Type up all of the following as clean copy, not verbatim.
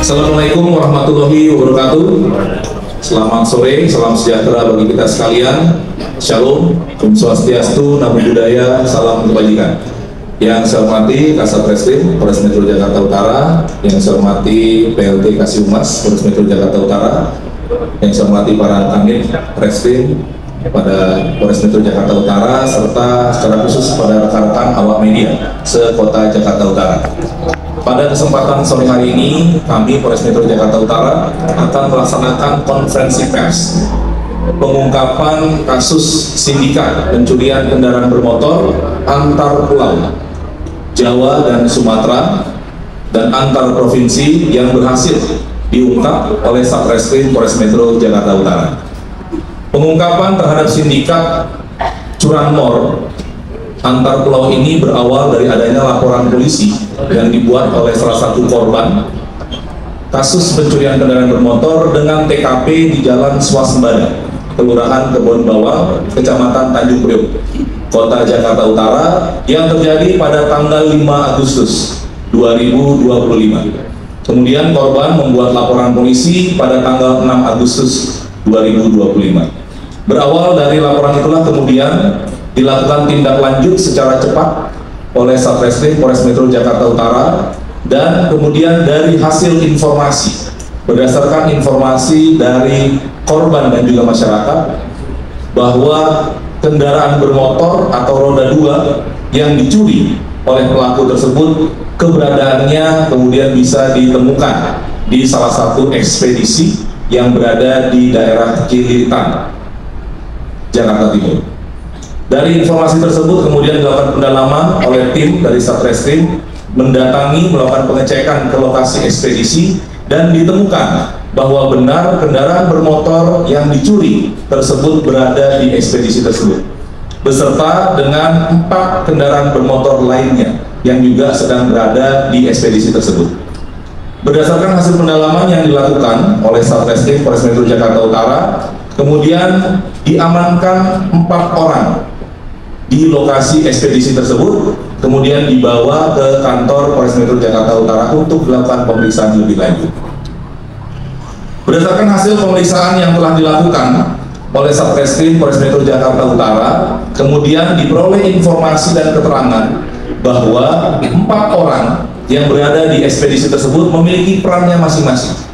Assalamualaikum warahmatullahi wabarakatuh. Selamat sore, salam sejahtera bagi kita sekalian. Shalom, Om Swastiastu, Namo Buddhaya, salam kebajikan. Yang saya hormati Kasat Reskrim Polres Metro Jakarta Utara, yang saya hormati PLT Kasih Humas Polres Metro Jakarta Utara, yang saya hormati para kanit Reskrim pada Polres Metro Jakarta Utara, serta secara khusus pada rekan-rekan awak media se-Kota Jakarta Utara. Pada kesempatan sore hari ini, kami Polres Metro Jakarta Utara akan melaksanakan konferensi pers pengungkapan kasus sindikat pencurian kendaraan bermotor antar pulau Jawa dan Sumatera dan antar provinsi yang berhasil diungkap oleh Satreskrim Polres Metro Jakarta Utara. Pengungkapan terhadap sindikat curanmor antar pulau ini berawal dari adanya laporan polisi yang dibuat oleh salah satu korban kasus pencurian kendaraan bermotor dengan TKP di Jalan Swasembada, Kelurahan Kebon Bawang, Kecamatan Tanjung Priok, Kota Jakarta Utara, yang terjadi pada tanggal 5 Agustus 2025. Kemudian korban membuat laporan polisi pada tanggal 6 Agustus 2025. Berawal dari laporan itulah kemudian dilakukan tindak lanjut secara cepat oleh Satreskrim Polres Metro Jakarta Utara, dan kemudian dari hasil informasi, berdasarkan informasi dari korban dan juga masyarakat, bahwa kendaraan bermotor atau roda 2 yang dicuri oleh pelaku tersebut keberadaannya kemudian bisa ditemukan di salah satu ekspedisi yang berada di daerah Cililitan, Jakarta Timur. Dari informasi tersebut kemudian dilakukan pendalaman oleh tim dari Satreskrim, mendatangi, melakukan pengecekan ke lokasi ekspedisi, dan ditemukan bahwa benar kendaraan bermotor yang dicuri tersebut berada di ekspedisi tersebut, beserta dengan 4 kendaraan bermotor lainnya yang juga sedang berada di ekspedisi tersebut. Berdasarkan hasil pendalaman yang dilakukan oleh Satreskrim Polres Metro Jakarta Utara, kemudian diamankan 4 orang di lokasi ekspedisi tersebut, kemudian dibawa ke kantor Polres Metro Jakarta Utara untuk dilakukan pemeriksaan lebih lanjut. Berdasarkan hasil pemeriksaan yang telah dilakukan oleh Satreskrim Polres Metro Jakarta Utara, kemudian diperoleh informasi dan keterangan bahwa 4 orang yang berada di ekspedisi tersebut memiliki perannya masing-masing.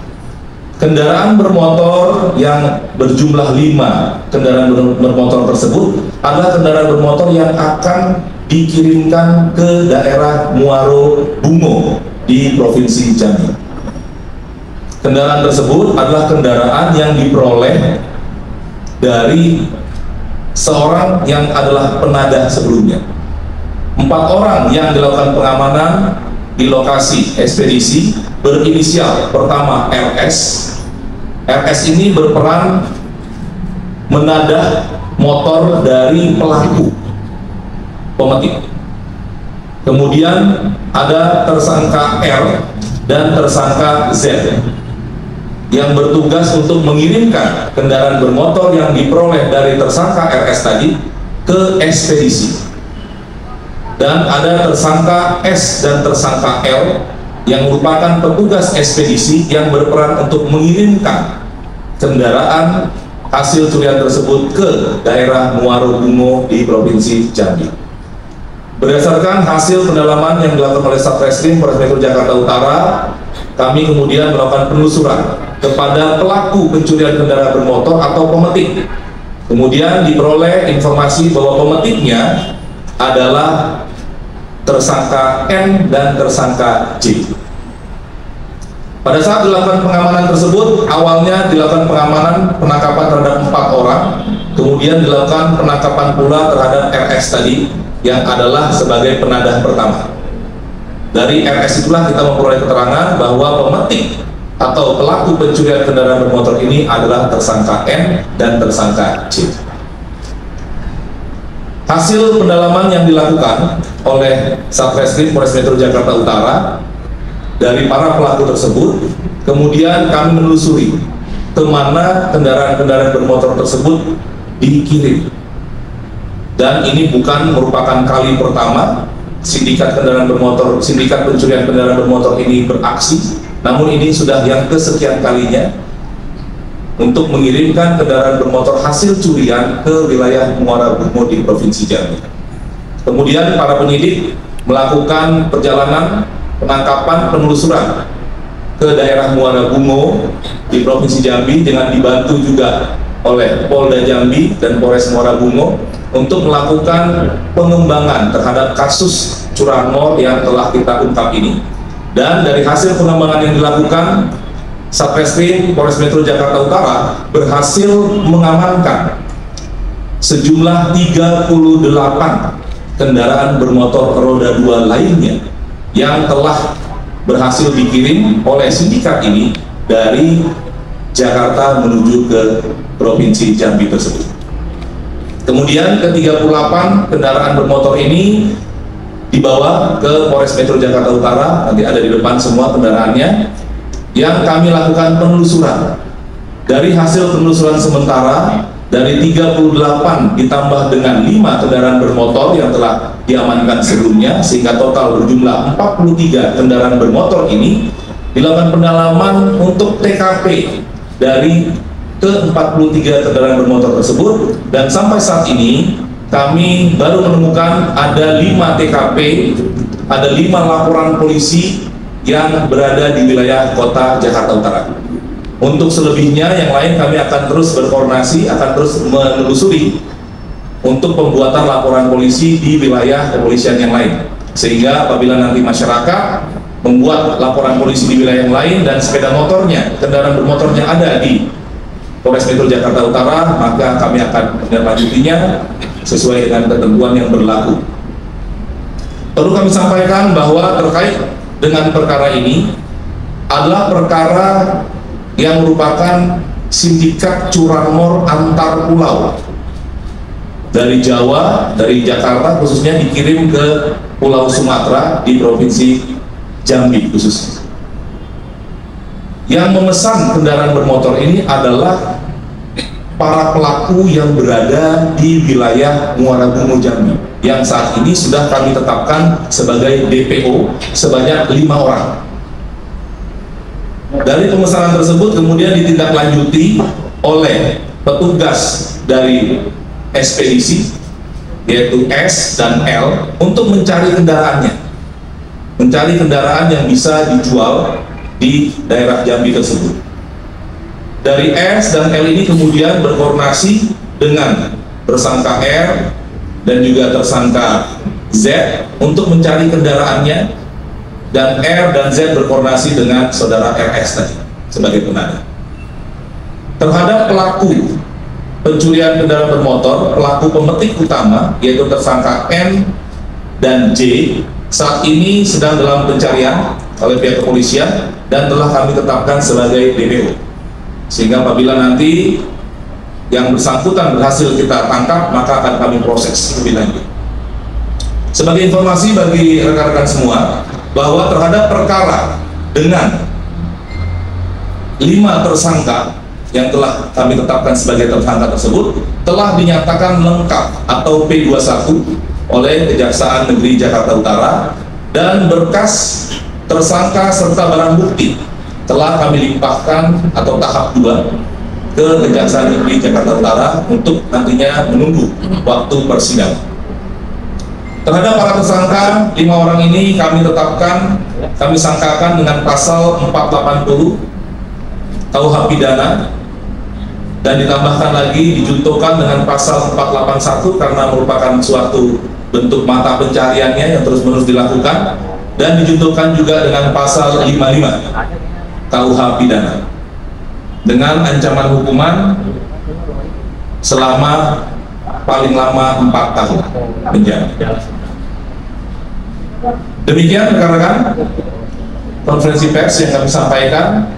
Kendaraan bermotor yang berjumlah 5 kendaraan bermotor tersebut adalah kendaraan bermotor yang akan dikirimkan ke daerah Muaro Bungo di Provinsi Jambi. Kendaraan tersebut adalah kendaraan yang diperoleh dari seorang yang adalah penadah sebelumnya. 4 orang yang dilakukan pengamanan di lokasi ekspedisi berinisial pertama RS. RS ini berperan menadah motor dari pelaku pemetik. Kemudian ada tersangka R dan tersangka Z yang bertugas untuk mengirimkan kendaraan bermotor yang diperoleh dari tersangka RS tadi ke ekspedisi. Dan ada tersangka S dan tersangka L yang merupakan petugas ekspedisi yang berperan untuk mengirimkan kendaraan hasil curian tersebut ke daerah Muaro Bungo di Provinsi Jambi. Berdasarkan hasil pendalaman yang dilakukan oleh Satreskrim Polres Metro Jakarta Utara, kami kemudian melakukan penelusuran kepada pelaku pencurian kendaraan bermotor atau pemetik. Kemudian diperoleh informasi bahwa pemetiknya adalah tersangka N dan tersangka J. Pada saat dilakukan pengamanan tersebut, awalnya dilakukan pengamanan penangkapan terhadap 4 orang, kemudian dilakukan penangkapan pula terhadap RS tadi yang adalah sebagai penadah pertama. Dari RS itulah kita memperoleh keterangan bahwa pemetik atau pelaku pencurian kendaraan bermotor ini adalah tersangka N dan tersangka J. Hasil pendalaman yang dilakukan oleh Satreskrim Polres Metro Jakarta Utara dari para pelaku tersebut, kemudian kami menelusuri kemana kendaraan-kendaraan bermotor tersebut dikirim. Dan ini bukan merupakan kali pertama sindikat kendaraan bermotor, sindikat pencurian kendaraan bermotor ini beraksi. namun ini sudah yang kesekian kalinya untuk mengirimkan kendaraan bermotor hasil curian ke wilayah Muara Bungo di Provinsi Jambi. Kemudian para penyidik melakukan perjalanan penangkapan penelusuran ke daerah Muara Bungo di Provinsi Jambi dengan dibantu juga oleh Polda Jambi dan Polres Muara Bungo untuk melakukan pengembangan terhadap kasus curanmor yang telah kita ungkap ini. Dan dari hasil pengembangan yang dilakukan, Satreskrim Polres Metro Jakarta Utara berhasil mengamankan sejumlah 38 kendaraan bermotor roda 2 lainnya yang telah berhasil dikirim oleh sindikat ini dari Jakarta menuju ke Provinsi Jambi tersebut. Kemudian ke-38 kendaraan bermotor ini dibawa ke Polres Metro Jakarta Utara, nanti ada di depan semua kendaraannya, yang kami lakukan penelusuran. Dari hasil penelusuran sementara, dari 38 ditambah dengan 5 kendaraan bermotor yang telah diamankan sebelumnya, sehingga total berjumlah 43 kendaraan bermotor ini, dilakukan pendalaman untuk TKP dari ke-43 kendaraan bermotor tersebut, dan sampai saat ini kami baru menemukan ada 5 TKP, ada 5 laporan polisi yang berada di wilayah kota Jakarta Utara. Untuk selebihnya yang lain kami akan terus berkoordinasi, akan terus menelusuri untuk pembuatan laporan polisi di wilayah kepolisian yang lain. Sehingga apabila nanti masyarakat membuat laporan polisi di wilayah yang lain dan sepeda motornya, kendaraan bermotornya ada di Polres Metro Jakarta Utara, maka kami akan menindaklanjutinya sesuai dengan ketentuan yang berlaku. Perlu kami sampaikan bahwa terkait dengan perkara ini adalah perkara yang merupakan sindikat curanmor antar pulau dari Jawa, dari Jakarta khususnya, dikirim ke Pulau Sumatera di Provinsi Jambi khususnya. Yang memesan kendaraan bermotor ini adalah para pelaku yang berada di wilayah Muara Bungo Jambi, yang saat ini sudah kami tetapkan sebagai DPO sebanyak 5 orang. Dari pemesanan tersebut kemudian ditindaklanjuti oleh petugas dari ekspedisi, yaitu S dan L, untuk mencari kendaraannya, mencari kendaraan yang bisa dijual di daerah Jambi tersebut. Dari S dan L ini kemudian berkoordinasi dengan tersangka R dan juga tersangka Z untuk mencari kendaraannya, dan R dan Z berkoordinasi dengan saudara RS tadi sebagai penada. Terhadap pelaku pencurian kendaraan bermotor, pelaku pemetik utama yaitu tersangka N dan J saat ini sedang dalam pencarian oleh pihak kepolisian dan telah kami tetapkan sebagai DPO. Sehingga apabila nanti yang bersangkutan berhasil kita tangkap, maka akan kami proses lebih lanjut. Sebagai informasi bagi rekan-rekan semua, bahwa terhadap perkara dengan 5 tersangka yang telah kami tetapkan sebagai tersangka tersebut telah dinyatakan lengkap atau P21 oleh Kejaksaan Negeri Jakarta Utara, dan berkas tersangka serta barang bukti telah kami limpahkan atau tahap 2 ke Kejaksaan Negeri Jakarta Utara untuk nantinya menunggu waktu persidangan. Terhadap para tersangka 5 orang ini kami tetapkan, kami sangkakan dengan pasal 480 KUH pidana, dan ditambahkan lagi dijuntukan dengan pasal 481 karena merupakan suatu bentuk mata pencariannya yang terus-menerus dilakukan, dan dijuntukan juga dengan pasal 55 KUH pidana dengan ancaman hukuman selama paling lama 4 tahun penjara. Demikian rekan-rekan konferensi pers yang kami sampaikan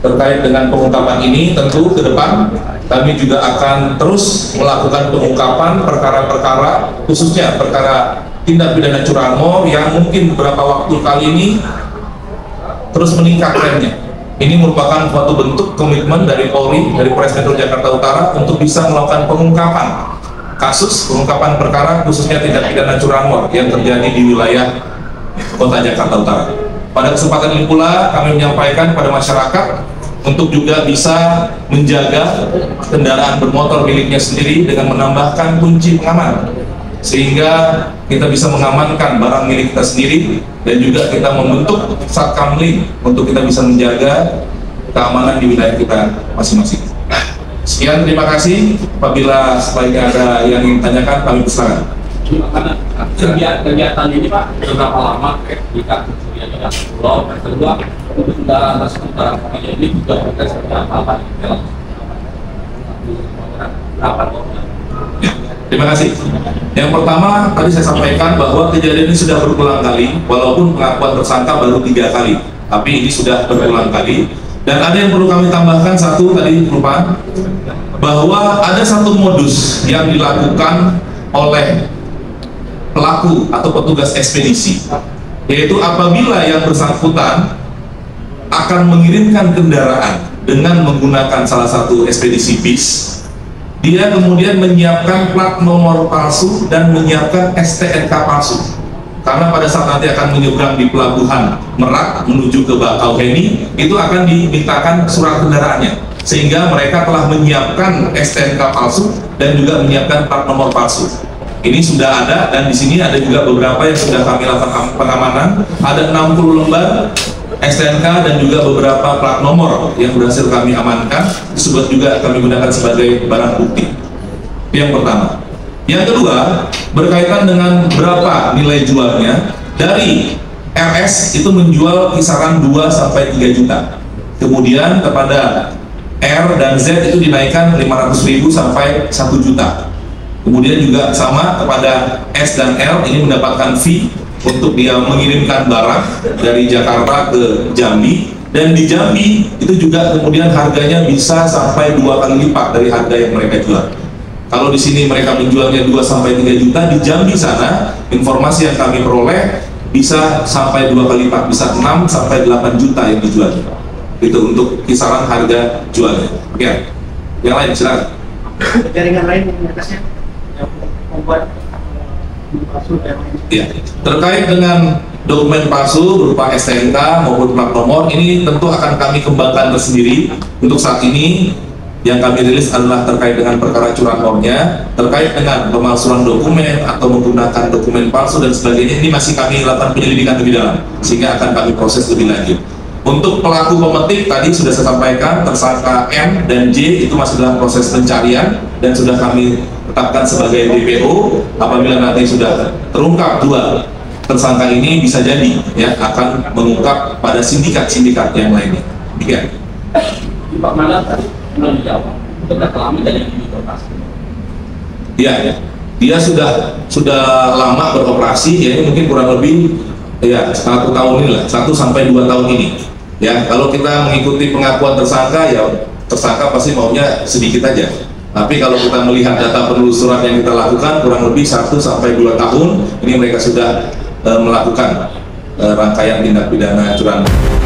terkait dengan pengungkapan ini. Tentu ke depan kami juga akan terus melakukan pengungkapan perkara-perkara, khususnya perkara tindak pidana curanmor yang mungkin beberapa waktu kali ini terus meningkat trennya. Ini merupakan suatu bentuk komitmen dari Polri, dari Polres Metro Jakarta Utara untuk bisa melakukan pengungkapan kasus, pengungkapan perkara khususnya tindak pidana curanmor yang terjadi di wilayah Kota Jakarta Utara. Pada kesempatan ini pula kami menyampaikan kepada masyarakat untuk juga bisa menjaga kendaraan bermotor miliknya sendiri dengan menambahkan kunci pengaman, sehingga kita bisa mengamankan barang milik kita sendiri, dan juga kita membentuk satkamling untuk kita bisa menjaga keamanan di wilayah kita masing-masing. Sekian, terima kasih. Apabila sebaiknya ada yang ingin tanyakan, kami persilakan. Kegiatan ini Pak berapa lama jika kemudian pulau kedua untuk kendaraan sekitar ini juga kita seperti apa Terima kasih. Yang pertama, tadi saya sampaikan bahwa kejadian ini sudah berulang kali, walaupun pengakuan tersangka baru 3 kali, tapi ini sudah berulang kali. Dan ada yang perlu kami tambahkan, satu tadi lupa, bahwa ada satu modus yang dilakukan oleh pelaku atau petugas ekspedisi, yaitu apabila yang bersangkutan akan mengirimkan kendaraan dengan menggunakan salah satu ekspedisi bis, dia kemudian menyiapkan plat nomor palsu dan menyiapkan STNK palsu, karena pada saat nanti akan menyeberang di pelabuhan Merak menuju ke Bakauheni, itu akan dimintakan surat kendaraannya, sehingga mereka telah menyiapkan STNK palsu dan juga menyiapkan plat nomor palsu. Ini sudah ada, dan di sini ada juga beberapa yang sudah kami lakukan pengamanan. Ada 60 lembar STNK dan juga beberapa plat nomor yang berhasil kami amankan, disebut juga kami gunakan sebagai barang bukti. Yang pertama. Yang kedua, berkaitan dengan berapa nilai jualnya. Dari RS itu menjual kisaran 2-3 juta. Kemudian kepada R dan Z itu dinaikkan 500.000 sampai 1 juta. Kemudian juga sama kepada S dan L, ini mendapatkan fee untuk dia mengirimkan barang dari Jakarta ke Jambi, dan di Jambi itu juga kemudian harganya bisa sampai 2 kali lipat dari harga yang mereka jual. Kalau di sini mereka menjualnya 2-3 juta, di Jambi sana informasi yang kami peroleh bisa sampai 2 kali lipat, bisa 6-8 juta yang dijual. Itu untuk kisaran harga jualnya. Ya, yang lain silakan. Jaringan lain di atasnya yang membuat palsu dan ya, terkait dengan dokumen palsu berupa STNK maupun plat nomor, ini tentu akan kami kembangkan tersendiri. Untuk saat ini yang kami rilis adalah terkait dengan perkara curanmornya, terkait dengan pemalsuan dokumen atau menggunakan dokumen palsu dan sebagainya. Ini masih kami lakukan penyelidikan lebih dalam, sehingga akan kami proses lebih lanjut. Untuk pelaku pemetik tadi sudah saya sampaikan, tersangka M dan J itu masih dalam proses pencarian dan sudah kami tetapkan sebagai DPO. Apabila nanti sudah terungkap 2 tersangka ini, bisa jadi ya akan mengungkap pada sindikat-sindikat yang lainnya. Demikian. Pak Mana tadi belum dijawab. Sudah lama jadi beroperasi. Iya, ya. Dia sudah lama beroperasi, ya ini mungkin kurang lebih ya 1 tahun ini lah, 1-2 tahun ini. Ya, kalau kita mengikuti pengakuan tersangka, ya tersangka pasti maunya sedikit aja. Tapi kalau kita melihat data penelusuran yang kita lakukan, kurang lebih 1-2 tahun ini mereka sudah melakukan rangkaian tindak pidana curanmor.